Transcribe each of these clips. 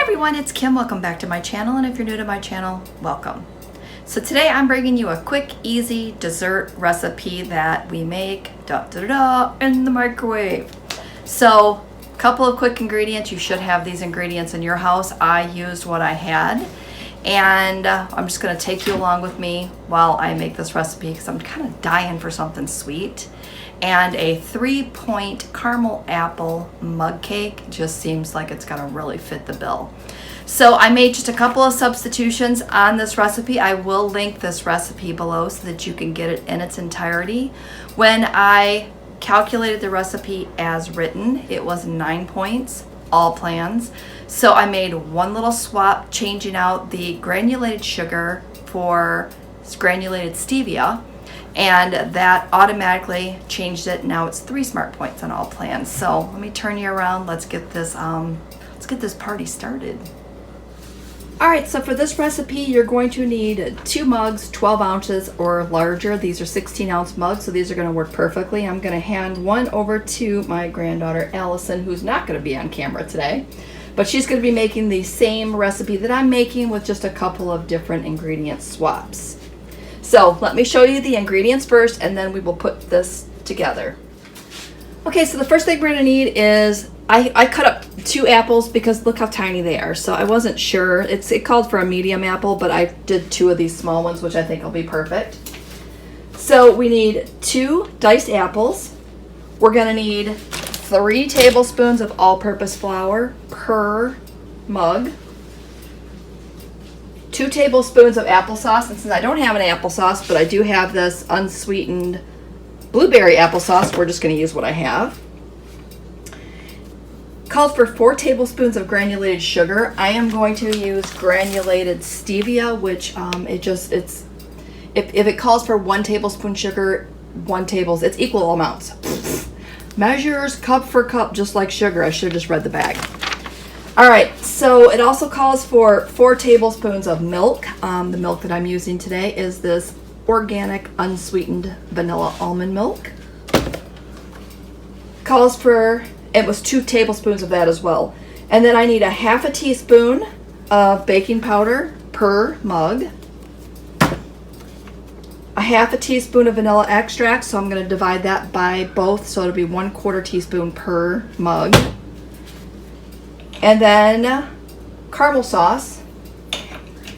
everyone, it's Kim. Welcome back to my channel, and if you're new to my channel, welcome. So today I'm bringing you a quick, easy dessert recipe that we make in the microwave. So a couple of quick ingredients. You should have these ingredients in your house. I used what I had, and I'm just going to take you along with me while I make this recipe because I'm kind of dying for something sweet. And a 3-point caramel apple mug cake just seems like it's gonna really fit the bill. So I made just a couple of substitutions on this recipe. I will link this recipe below so that you can get it in its entirety. When I calculated the recipe as written, it was 9 points, all plans. So I made one little swap, changing out the granulated sugar for granulated stevia. And that automatically changed it. Now it's 3 smart points on all plans. So let me turn you around. Let's get this party started. All right, so for this recipe, you're going to need 2 mugs, 12 ounces or larger. These are 16-ounce mugs, so these are going to work perfectly. I'm going to hand one over to my granddaughter, Allison, who's not going to be on camera today. But she's going to be making the same recipe that I'm making with just a couple of different ingredient swaps. So let me show you the ingredients first, and then we will put this together. Okay, so the first thing we're gonna need is, I cut up 2 apples because look how tiny they are. So I wasn't sure, it called for a medium apple, but I did 2 of these small ones, which I think will be perfect. So we need 2 diced apples. We're gonna need 3 tablespoons of all-purpose flour per mug. 2 tablespoons of applesauce, and since I don't have an applesauce, but I do have this unsweetened blueberry applesauce, we're just going to use what I have. Called for 4 tablespoons of granulated sugar. I am going to use granulated stevia, which if it calls for 1 tablespoon sugar, it's equal amounts. Measures cup for cup, just like sugar. I should have just read the bag. All right, so it also calls for 4 tablespoons of milk. The milk that I'm using today is this organic unsweetened vanilla almond milk. Calls for, it was 2 tablespoons of that as well. And then I need a half a teaspoon of baking powder per mug. A half a teaspoon of vanilla extract, so I'm gonna divide that by both, so it'll be 1/4 teaspoon per mug. And then caramel sauce,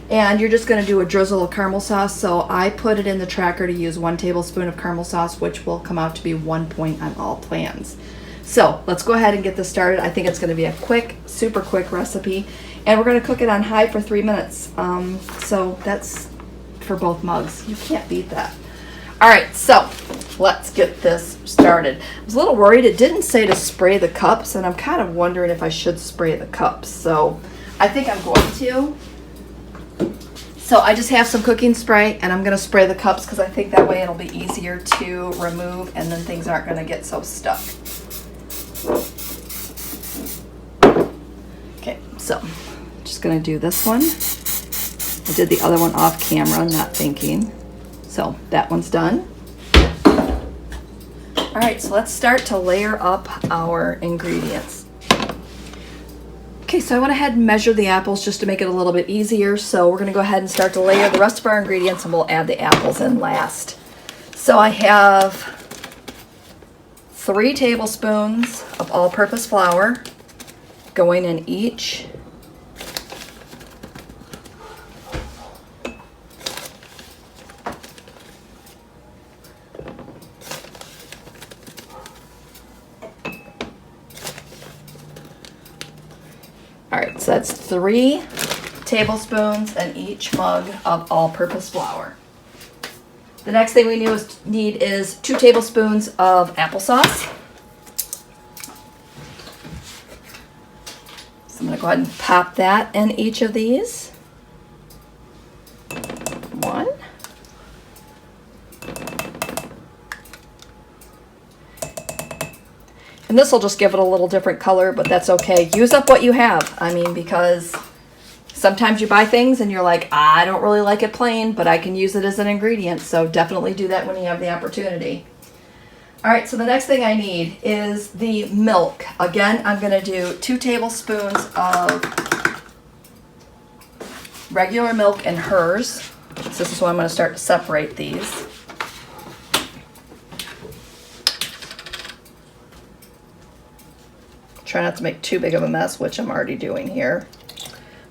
and you're just going to do a drizzle of caramel sauce. So I put it in the tracker to use 1 tablespoon of caramel sauce, which will come out to be 1 point on all plans. So let's go ahead and get this started. I think it's going to be a quick, super quick recipe, and we're going to cook it on high for 3 minutes. So that's for both mugs. You can't beat that. All right, so let's get this started. I was a little worried. It didn't say to spray the cups, and I'm kind of wondering if I should spray the cups. So I think I'm going to. So I just have some cooking spray, and I'm going to spray the cups because I think that way it'll be easier to remove, and then things aren't going to get so stuck. Okay, so I'm just going to do this one. I did the other one off camera, not thinking. So that one's done. All right, so let's start to layer up our ingredients. Okay, so I went ahead and measured the apples just to make it a little bit easier. So we're gonna go ahead and start to layer the rest of our ingredients, and we'll add the apples in last. So I have 3 tablespoons of all-purpose flour going in each. All right, so that's 3 tablespoons in each mug of all-purpose flour. The next thing we need is 2 tablespoons of applesauce. So I'm gonna go ahead and pop that in each of these. 1. And this will just give it a little different color, but that's okay. Use up what you have. I mean, because sometimes you buy things and you're like, I don't really like it plain, but I can use it as an ingredient. So definitely do that when you have the opportunity. All right, so the next thing I need is the milk. Again, I'm gonna do 2 tablespoons of regular milk and hers. So this is why I'm going to start to separate these. Try not to make too big of a mess, which I'm already doing here.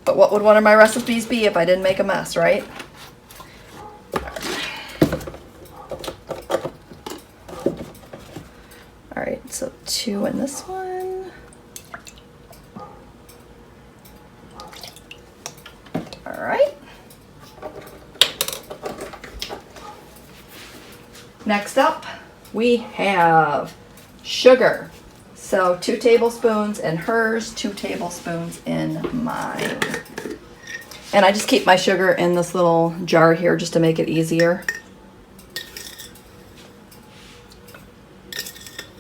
But what would one of my recipes be if I didn't make a mess, right? All right, so 2 in this one. All right. Next up, we have sugar. So 2 tablespoons in hers, 2 tablespoons in mine. And I just keep my sugar in this little jar here just to make it easier.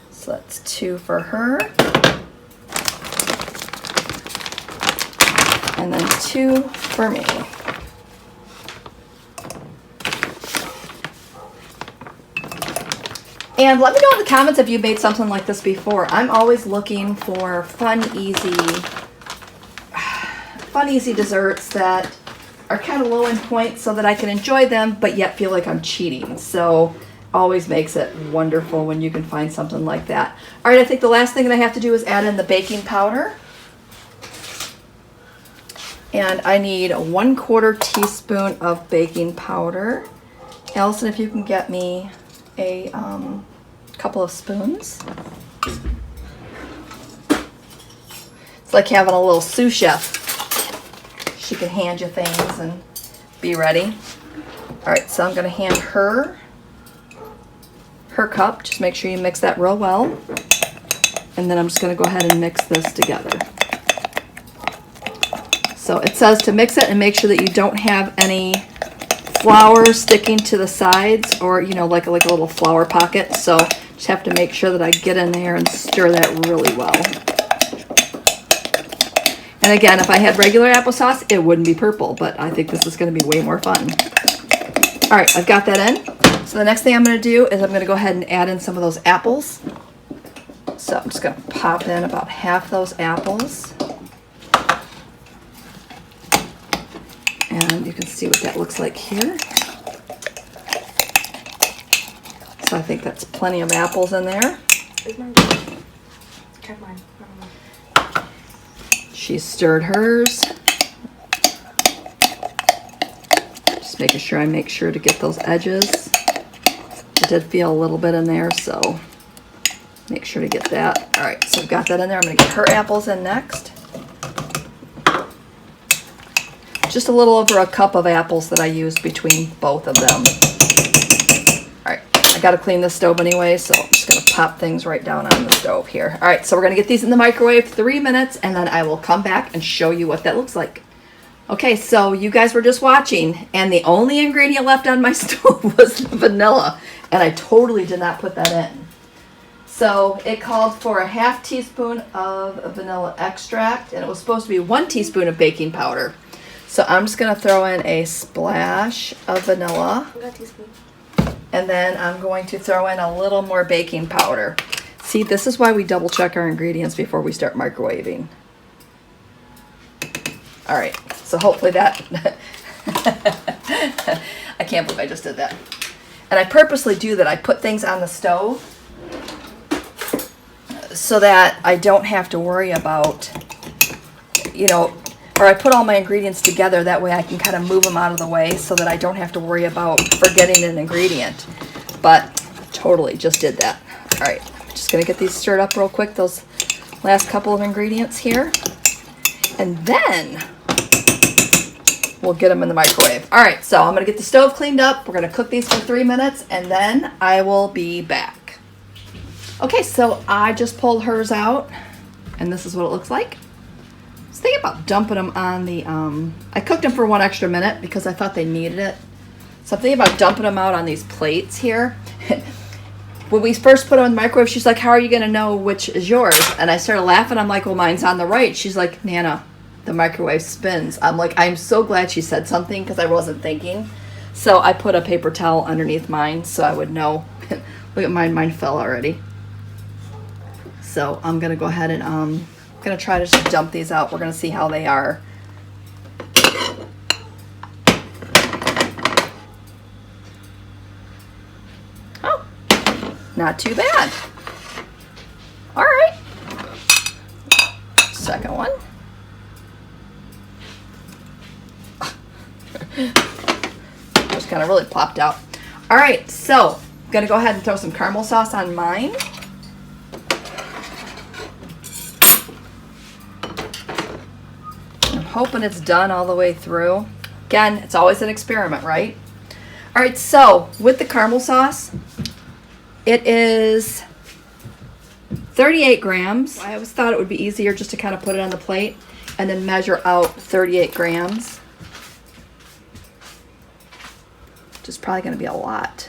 So that's 2 for her. And then 2 for me. And let me know in the comments if you've made something like this before. I'm always looking for fun, easy desserts that are kind of low in points so that I can enjoy them, but yet feel like I'm cheating. So always makes it wonderful when you can find something like that. All right, I think the last thing that I have to do is add in the baking powder. And I need 1/4 teaspoon of baking powder. Allison, if you can get me a couple of spoons. It's like having a little sous chef. She can hand you things and be ready. All right, so I'm gonna hand her cup. Just make sure you mix that real well. And then I'm just gonna go ahead and mix this together. So it says to mix it and make sure that you don't have any flour sticking to the sides, or like a little flour pocket. So just have to make sure that I get in there and stir that really well. And again, if I had regular applesauce, it wouldn't be purple, but I think this is going to be way more fun. All right, I've got that in. So the next thing I'm going to do is I'm going to go ahead and add in some of those apples. So I'm just going to pop in about half those apples. And you can see what that looks like here. So I think that's plenty of apples in there. She stirred hers. Just making sure I make sure to get those edges. I did feel a little bit in there, so make sure to get that. All right, so I've got that in there. I'm going to get her apples in next. Just a little over a cup of apples that I used between both of them. All right, I got to clean the stove anyway, so I'm just going to pop things right down on the stove here. All right, so we're going to get these in the microwave 3 minutes, and then I will come back and show you what that looks like. Okay, so you guys were just watching, and the only ingredient left on my stove was the vanilla, and I totally did not put that in. So it called for a ½ teaspoon of vanilla extract, and it was supposed to be 1 teaspoon of baking powder. So I'm just going to throw in a splash of vanilla. And then I'm going to throw in a little more baking powder. See, this is why we double check our ingredients before we start microwaving. All right, so hopefully that... I can't believe I just did that. And I purposely do that. I put things on the stove so that I don't have to worry about, or I put all my ingredients together, that way I can kind of move them out of the way so that I don't have to worry about forgetting an ingredient. But totally just did that. All right, I'm just gonna get these stirred up real quick, those last couple of ingredients here. And then we'll get them in the microwave. All right, so I'm gonna get the stove cleaned up. We're gonna cook these for 3 minutes, and then I will be back. Okay, so I just pulled hers out, and this is what it looks like. I was thinking about dumping them on the, I cooked them for 1 extra minute because I thought they needed it. So I'm thinking about dumping them out on these plates here. When we first put them in the microwave, she's like, how are you gonna know which is yours? And I started laughing. I'm like, well, mine's on the right. She's like, Nana, the microwave spins. I'm like, I'm so glad she said something because I wasn't thinking. So I put a paper towel underneath mine so I would know. Look at mine, mine fell already. So I'm gonna go ahead and I'm gonna try to just dump these out. We're gonna see how they are. Not too bad. All right. Second one. Just kind of really popped out. All right, so I'm gonna go ahead and throw some caramel sauce on mine. I'm hoping it's done all the way through. Again, it's always an experiment, right? All right, so with the caramel sauce, it is 38 grams. I always thought it would be easier just to kind of put it on the plate and then measure out 38 grams. Which is probably going to be a lot.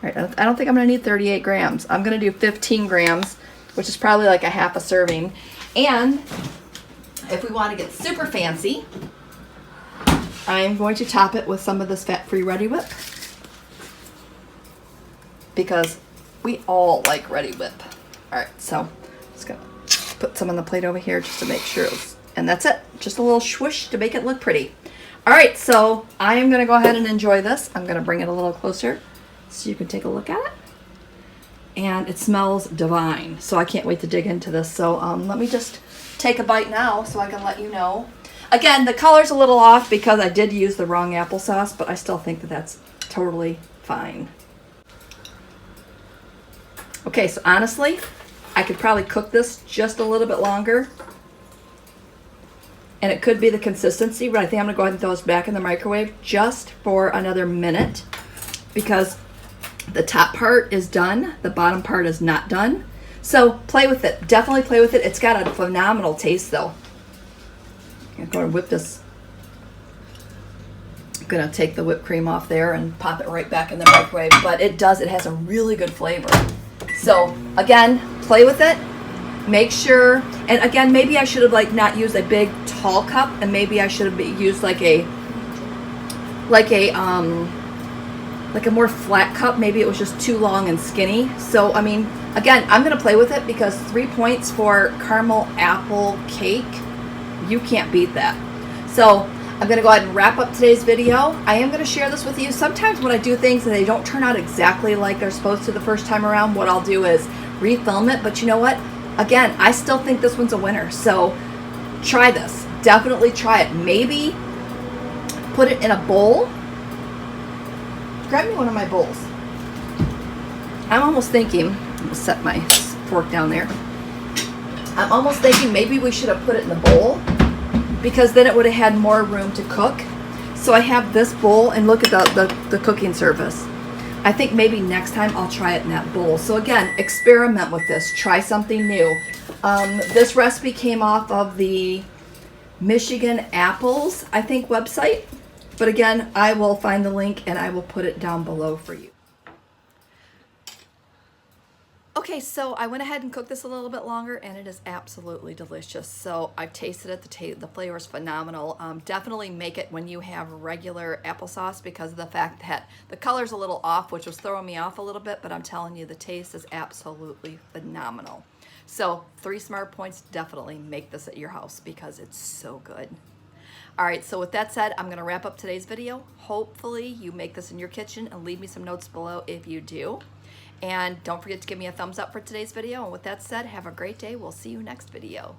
All right, I don't think I'm going to need 38 grams. I'm going to do 15 grams, which is probably like a half a serving. And if we want to get super fancy, I'm going to top it with some of this fat-free Ready Whip, because we all like Ready Whip. All right, so I'm just gonna put some on the plate over here just to make sure and that's it. Just a little swoosh to make it look pretty. All right, so I am gonna go ahead and enjoy this. I'm gonna bring it a little closer so you can take a look at it. And it smells divine, so I can't wait to dig into this. So let me just take a bite now so I can let you know. Again, the color's a little off because I did use the wrong applesauce, but I still think that that's totally fine. Okay, so honestly, I could probably cook this just a little bit longer. And it could be the consistency, but I think I'm gonna go ahead and throw this back in the microwave just for another minute, because the top part is done, the bottom part is not done. So play with it, definitely play with it. It's got a phenomenal taste though. I'm going to whip this. I'm going to take the whipped cream off there and pop it right back in the microwave. But it has a really good flavor. So again, play with it. Make sure, and again, maybe I should have like not used a big tall cup, and maybe I should have used like a more flat cup. Maybe it was just too long and skinny. So I mean, again, I'm going to play with it because 3 points for caramel apple cake. You can't beat that. So I'm going to go ahead and wrap up today's video. I am going to share this with you. Sometimes when I do things and they don't turn out exactly like they're supposed to the first time around, what I'll do is refilm it. But you know what? Again, I still think this one's a winner. So try this. Definitely try it. Maybe put it in a bowl. Grab me one of my bowls. I'm almost thinking, I'm going to set my fork down there. I'm almost thinking maybe we should have put it in the bowl, because then it would have had more room to cook. So I have this bowl, and look at the cooking surface. I think maybe next time I'll try it in that bowl. So again, experiment with this. Try something new. This recipe came off of the Michigan Apples, I think, website. But again, I will find the link and I will put it down below for you. Okay, so I went ahead and cooked this a little bit longer, and it is absolutely delicious. So I've tasted it. The flavor is phenomenal. Definitely make it when you have regular applesauce, because of the fact that the color's a little off, which was throwing me off a little bit, but I'm telling you, the taste is absolutely phenomenal. So 3 smart points, definitely make this at your house because it's so good. All right, so with that said, I'm going to wrap up today's video. Hopefully you make this in your kitchen, and leave me some notes below if you do. And don't forget to give me a thumbs up for today's video. And with that said, have a great day. We'll see you next video.